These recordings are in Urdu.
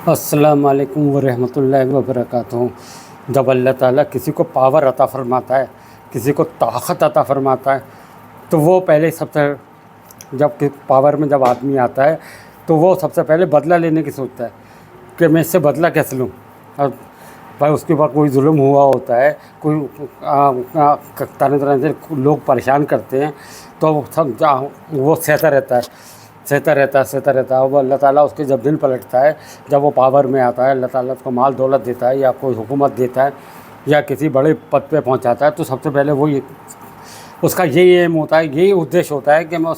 السلام علیکم ورحمۃ اللہ وبرکاتہ۔ جب اللہ تعالیٰ کسی کو پاور عطا فرماتا ہے، کسی کو طاقت عطا فرماتا ہے، تو وہ پہلے سب سے جب پاور میں جب آدمی آتا ہے تو وہ سب سے پہلے بدلہ لینے کی سوچتا ہے کہ میں اس سے بدلہ کیسے لوں۔ اور بھائی اس کے اوپر کوئی ظلم ہوا ہوتا ہے، کوئی طرح طرح سے لوگ پریشان کرتے ہیں، تو سب وہ سہتا رہتا ہے۔ وہ اللہ تعالیٰ اس کے جب دل پلٹتا ہے، جب وہ پاور میں آتا ہے، اللہ تعالیٰ اس کو مال دولت دیتا ہے یا کوئی حکومت دیتا ہے یا کسی بڑے پد پہ پہنچاتا ہے، تو سب سے پہلے وہ اس کا یہی ایم ہوتا ہے، یہی ادیش ہوتا ہے کہ میں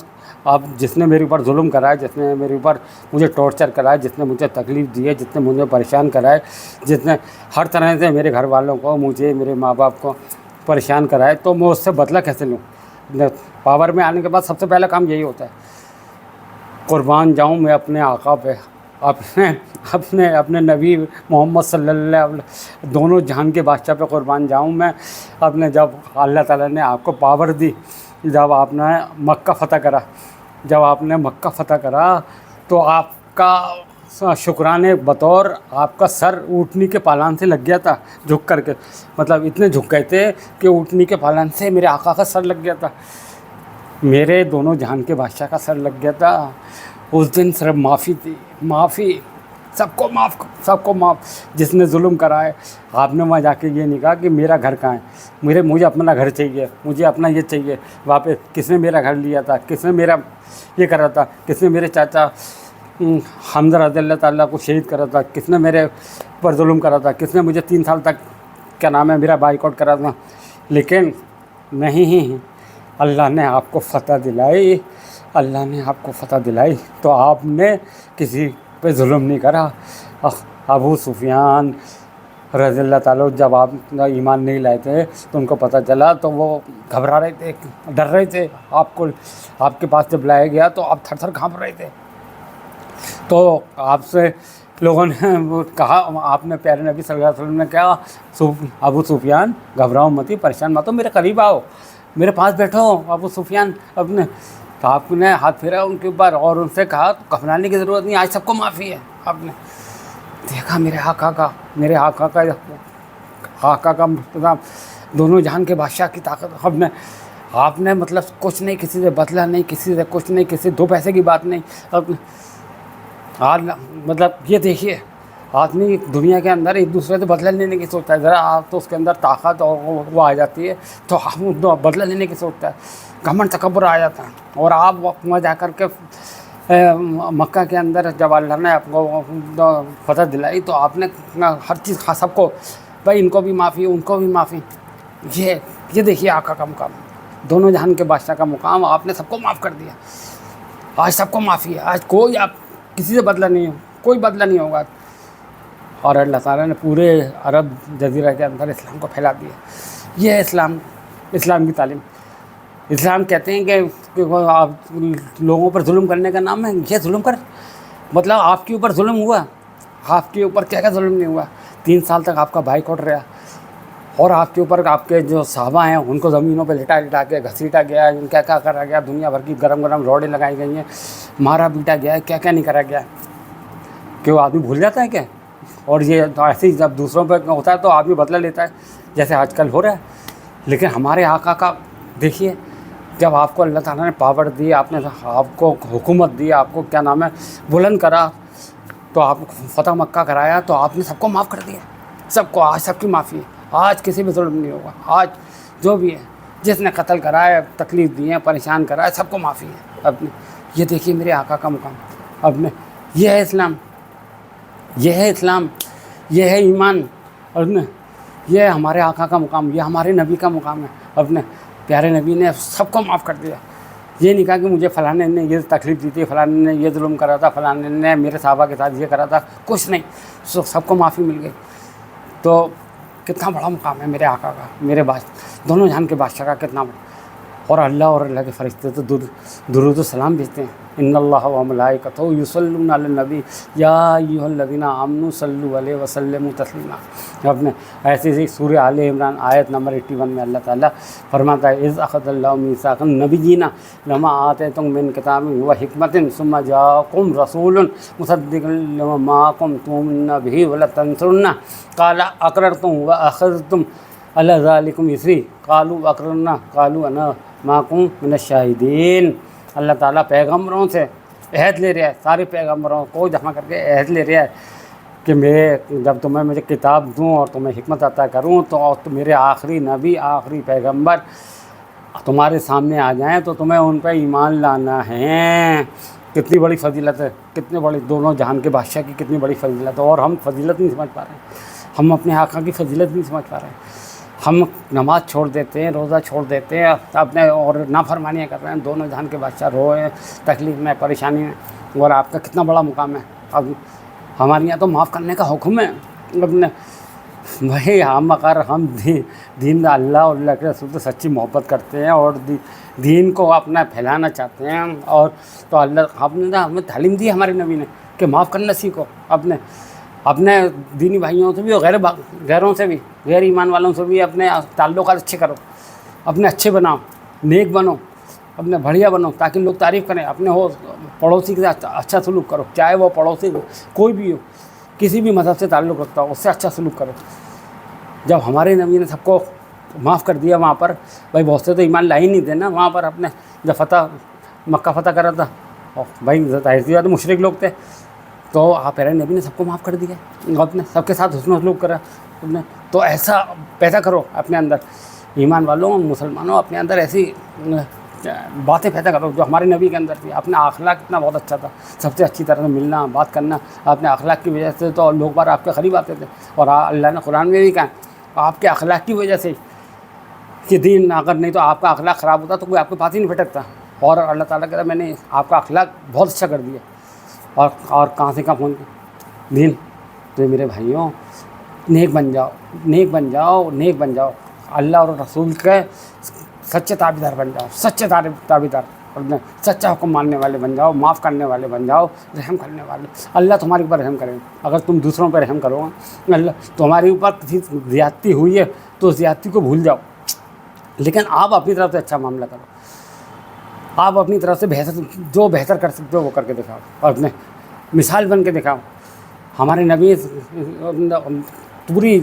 اب جس نے میرے اوپر ظلم کرا ہے، جس نے میرے اوپر مجھے ٹارچر کرا ہے، جس نے مجھے تکلیف دی ہے، جس نے مجھے پریشان کرا ہے، جس نے ہر طرح سے میرے گھر والوں کو، مجھے، میرے ماں باپ کو پریشان کرا ہے، تو میں اس سے بدلہ کیسے لوں۔ پاور میں آنے کے بعد سب سے پہلا کام یہی ہوتا ہے، قربان جاؤں میں اپنے آقا پہ، اپنے نبی محمد صلی اللہ علیہ وسلم، دونوں جہان کے بادشاہ پہ قربان جاؤں میں اپنے۔ جب اللہ تعالیٰ نے آپ کو پاور دی، جب آپ نے مکہ فتح کرا تو آپ کا شکرانے بطور آپ کا سر اونٹنی کے پالان سے لگ گیا تھا، جھک کر کے، مطلب اتنے جھک گئے تھے کہ اونٹنی کے پالان سے میرے آقا کا سر لگ گیا تھا، میرے دونوں جہان کے بادشاہ کا سر لگ گیا تھا۔ اس دن صرف معافی تھی، معافی، سب کو معاف، جس نے ظلم کرا ہے۔ آپ نے وہاں جا کے یہ نہیں کہا کہ میرا گھر کہاں ہے، مجھے اپنا گھر چاہیے، مجھے اپنا یہ چاہیے واپس، کس نے میرا گھر لیا تھا، کس نے میرا یہ کرا تھا، کس نے میرے چاچا حمزہ رضی اللہ تعالیٰ کو شہید کرا تھا، کس نے میرے پر ظلم کرا تھا، کس نے مجھے 3 سال تک میرا بائیکاٹ کرا تھا۔ لیکن نہیں، اللہ نے آپ کو فتح دلائی، تو آپ نے کسی پہ ظلم نہیں کرا۔ ابو سفیان رضی اللہ تعالیٰ جب آپ ایمان نہیں لائے تھے تو ان کو پتہ چلا تو وہ گھبرا رہے تھے، ڈر رہے تھے۔ آپ کے پاس جب لایا گیا تو آپ تھر تھر کانپ رہے تھے، تو آپ سے لوگوں نے کہا، آپ نے پیارے نبی صلی اللہ علیہ وسلم نے کہا، ابو سفیان گھبراؤ مت، پریشان مت ہو، میرے قریب آؤ، میرے پاس بیٹھو ابو سفیان اپنے۔ تو آپ نے ہاتھ پھیرا ان کے اوپر اور ان سے کہا گھبرانے کی ضرورت نہیں، آج سب کو معافی ہے۔ آپ نے دیکھا میرے آقا کا دونوں جہان کے بادشاہ کی طاقت۔ آپ نے مطلب کچھ نہیں، کسی سے بدلہ نہیں، کسی سے کچھ نہیں، کسی 2 پیسے کی بات نہیں۔ مطلب یہ دیکھیے، آدمی دنیا کے اندر ایک دوسرے سے بدلہ لینے کی سوچتا ہے، ذرا آپ تو اس کے اندر طاقت اور وہ آ جاتی ہے تو بدلہ لینے کی سوچتا ہے، گھمنڈ تکبر آ جاتا ہے۔ اور آپ وہاں جا کر کے مکہ کے اندر جب اللہ نے آپ کو فتح دلائی تو آپ نے ہر چیز سب کو، بھائی ان کو بھی معافی، ان کو بھی معافی۔ یہ دیکھیے آقا کا مقام، دونوں جہان کے بادشاہ کا مقام، آپ نے سب کو معاف کر دیا۔ آج سب کو معافی ہے، آج کوئی آپ کسی سے بدلہ نہیں، کوئی بدلہ نہیں ہوگا۔ اور اللہ تعالیٰ نے پورے عرب جزیرہ کے اندر اسلام کو پھیلا دیا۔ یہ ہے اسلام کی تعلیم۔ اسلام کہتے ہیں کہ آپ لوگوں پر ظلم کرنے کا نام ہے، یہ ظلم مطلب آپ کے اوپر ظلم ہوا، آپ کے اوپر کیا ظلم نہیں ہوا۔ 3 سال تک آپ کا بائیکاٹ رہا، اور آپ کے اوپر آپ کے جو صحابہ ہیں ان کو زمینوں پہ لٹا کے گھسیٹا گیا ہے، کیا کرا گیا، دنیا بھر کی گرم روڈیں لگائی گئی ہیں، مارا پیٹا گیا ہے، کیا نہیں کرا گیا ہے۔ کہ وہ آدمی بھول جاتا ہے کیا؟ اور یہ ایسے ہی جب دوسروں پہ ہوتا ہے تو آدمی بدلہ لیتا ہے، جیسے آج کل ہو رہا ہے۔ لیکن ہمارے آقا کا دیکھیے، جب آپ کو اللہ تعالیٰ نے پاور دی، آپ کو حکومت دی، آپ کو بلند کرا، تو آپ فتح مکہ کرایا، تو آپ نے سب کو معاف کر دیا، سب کو۔ آج سب کی معافی ہے، آج کسی بھی ظلم نہیں ہوگا۔ آج جو بھی ہے، جس نے قتل کرا ہے، تکلیف دی ہے، پریشان کرا ہے، سب کو معافی ہے۔ یہ دیکھیے میرے آقا کا مقام، یہ ہے اسلام، یہ ہے ایمان، یہ ہے ہمارے آقا کا مقام، یہ ہمارے نبی کا مقام ہے۔ پیارے نبی نے سب کو معاف کر دیا۔ یہ نہیں کہا کہ مجھے فلانے نے یہ تکلیف دی تھی، فلانے نے یہ ظلم کرا تھا، فلانے نے میرے صحابہ کے ساتھ یہ کرا تھا، کچھ نہیں، سب کو معافی مل گئی۔ تو کتنا بڑا مقام ہے میرے آقا کا، دونوں جہان کے بادشاہ کا، کتنا بڑا۔ اور اللہ کے فرشتے تو درود و سلام بھیجتے ہیں. ان اللہ و ملائکتہ یصلون علی النبی یا ایھا الذین آمنوا صلوا علیہ وسلموا تسلیما. اپنے ایسے ہی سورہ آل عمران آیت نمبر 81 میں اللہ تعالیٰ فرماتا ہے اذ اخذ اللہ میثاق النبیین لما آتیتکم من کتاب و حکمت ثم جاءکم رسول مصدق لما معکم تؤمنون بہ ولتنصرنہ قال اقررتم واخذتم علی ذلکم اصری قالوا اقررنا قالوا انا معکم من الشاہدین. اللہ تعالیٰ پیغمبروں سے عہد لے رہا ہے، سارے پیغمبروں کو جمع کر کے عہد لے رہا ہے کہ جب تمہیں مجھے کتاب دوں اور تمہیں حکمت عطا کروں تو میرے آخری نبی آخری پیغمبر تمہارے سامنے آ جائیں تو تمہیں ان پہ ایمان لانا ہے. کتنی بڑی فضیلت ہے، کتنے بڑی دونوں جہان کے بادشاہ کی کتنی بڑی فضیلت ہے. اور ہم فضیلت نہیں سمجھ پا رہے ہیں، ہم اپنے آقا کی فضیلت نہیں سمجھ پا رہے ہیں. ہم نماز چھوڑ دیتے ہیں، روزہ چھوڑ دیتے ہیں اپنے اور نافرمانیاں کر رہے ہیں. دونوں جہان کے بادشاہ روئے ہیں، تکلیف میں، پریشانی میں، اور آپ کا کتنا بڑا مقام ہے. اب ہمارے یہاں تو معاف کرنے کا حکم ہے. اپنے بھائی ہم دین اللہ اور اللہ کے رسول سے سچی محبت کرتے ہیں اور دین کو اپنا پھیلانا چاہتے ہیں، اور تو اللہ ہمیں تعلیم دی ہمارے نبی نے کہ معاف کرنا سیکھو. اپنے دینی بھائیوں سے بھی اور غیروں سے بھی، غیر ایمان والوں سے بھی اپنے تعلقات اچھے کرو، اپنے اچھے بناؤ، نیک بنو، اپنے بڑھیا بنو تاکہ لوگ تعریف کریں. اپنے پڑوسی کے ساتھ اچھا سلوک کرو، چاہے وہ پڑوسی کوئی بھی ہو، کسی بھی مذہب سے تعلق رکھتا ہو، اس سے اچھا سلوک کرو. جب ہمارے نبی نے سب کو معاف کر دیا وہاں پر، بھائی بہت سے تو ایمان لا ہی نہیں دینا وہاں پر. اپنے جب مکہ فتح کرا تھا، بھائی ظاہر سی بات مشرک لوگ تھے، تو آپ نبی نے سب کو معاف کر دیا، اپنے سب کے ساتھ حسن و سلوک کرا. تو ایسا پیدا کرو اپنے اندر، ایمان والوں مسلمانوں اپنے اندر ایسی باتیں پیدا کرو جو ہمارے نبی کے اندر تھی. اپنا اخلاق اتنا بہت اچھا تھا، سب سے اچھی طرح سے ملنا، بات کرنا. اپنے اخلاق کی وجہ سے تو لوگ بار آپ کے قریب آتے تھے. اور اللہ نے قرآن میں بھی کہا آپ کے اخلاق کی وجہ سے کہ دین اگر نہیں تو آپ کا اخلاق خراب ہوتا تو کوئی آپ کے پاس ہی نہیں پھٹکتا. اور اللہ تعالیٰ کہتا ہے میں نے آپ کا اخلاق بہت اچھا کر دیا. اور کہاں سے کہاں پہنچ دین. تو میرے بھائیوں نیک بن جاؤ، نیک بن جاؤ، نیک بن جاؤ. اللہ اور رسول کے سچے تابعدار بن جاؤ، سچے تابعدار، سچا حکم ماننے والے بن جاؤ، معاف کرنے والے بن جاؤ، رحم کرنے والے. اللہ تمہارے اوپر رحم کرے. اگر تم دوسروں پہ رحم کرو گے، اللہ تمہارے اوپر کسی زیادتی ہوئی ہے تو زیادتی کو بھول جاؤ، لیکن آپ اپنی طرف سے اچھا معاملہ کرو. آپ اپنی طرف سے جو بہتر کر سکتے ہو وہ کر کے دکھاؤ، اور اپنے مثال بن کے دکھاؤ. ہمارے نبی پوری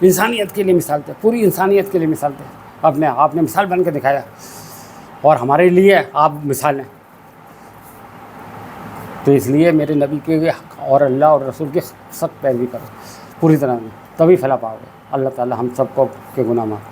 انسانیت کے لیے مثال تھے، پوری انسانیت کے لیے مثال تھے. آپ نے مثال بن کے دکھایا، اور ہمارے لیے آپ مثال ہیں. تو اس لیے میرے نبی کے اور اللہ اور رسول کی سخت پیروی کرو پوری طرح، تبھی فلاح پاؤ گے. اللہ تعالی ہم سب کو کے گناہ معاف